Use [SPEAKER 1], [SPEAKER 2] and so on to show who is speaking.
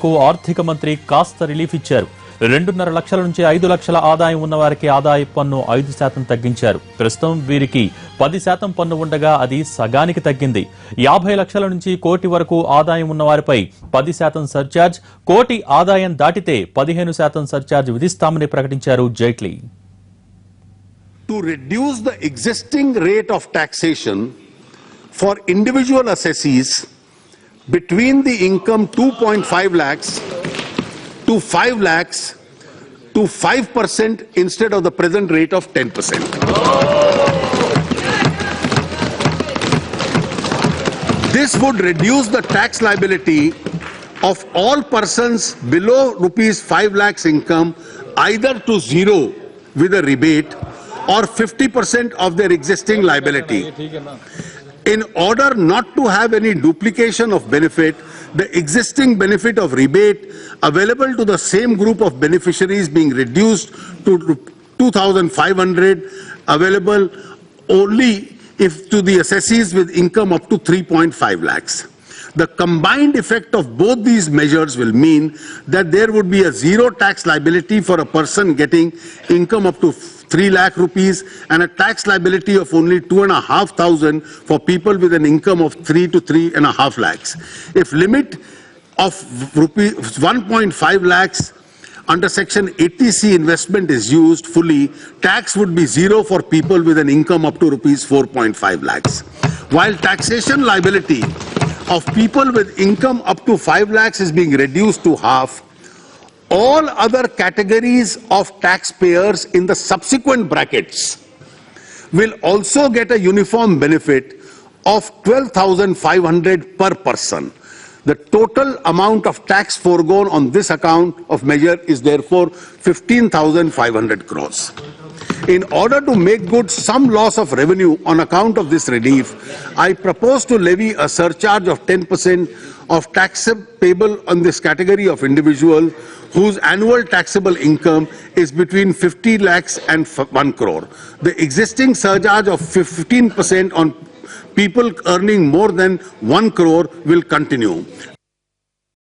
[SPEAKER 1] పేదలకు ఆర్థిక మంత్రి కాస్త రిలీఫ్ ఇచ్చారు. 2.5 లక్షల నుంచి 5 లక్షల ఆదాయం ఉన్న వారికి ఆదాయ పన్ను 5% తగ్గించారు. ప్రస్తుతం వీరికి 10% పన్ను ఉండగా అది సగానికి తగ్గింది. 50 లక్షల నుంచి కోటి వరకు ఆదాయం ఉన్న వారిపై 10% సర్చార్జ్, కోటి ఆదాయం దాటితే 15% సర్చార్జ్ విధిస్తామని ప్రకటించారు Jaitley.
[SPEAKER 2] To reduce the existing rate of taxation for individual assessees between the income 2.5 lakhs to 5 lakhs to 5% instead of the present rate of 10%. This would reduce the tax liability of all persons below rupees 5 lakhs income either to zero with a rebate or 50% of their existing liability. In order not to have any duplication of benefit, the existing benefit of rebate available to the same group of beneficiaries being reduced to 2,500 available only if to the assessees with income up to 3.5 lakhs. The combined effect of both these measures will mean that there would be a zero tax liability for a person getting income up to 3 lakh rupees and a tax liability of only 2,500 for people with an income of 3 to 3.5 lakhs. If limit of rupees 1.5 lakhs under section 80C investment is used fully, tax would be zero for people with an income up to rupees 4.5 lakhs. While taxation liability of people with income up to 5 lakhs is being reduced to half, all other categories of taxpayers in the subsequent brackets will also get a uniform benefit of 12,500 per person. The total amount of tax foregone on this account of measure is therefore 15,500 crores. In order to make good some loss of revenue on account of this relief, I propose to levy a surcharge of 10% of tax payable on this category of individual whose annual taxable income is between 50 lakhs and 1 crore. The existing surcharge of 15% on people earning more than 1 crore will continue.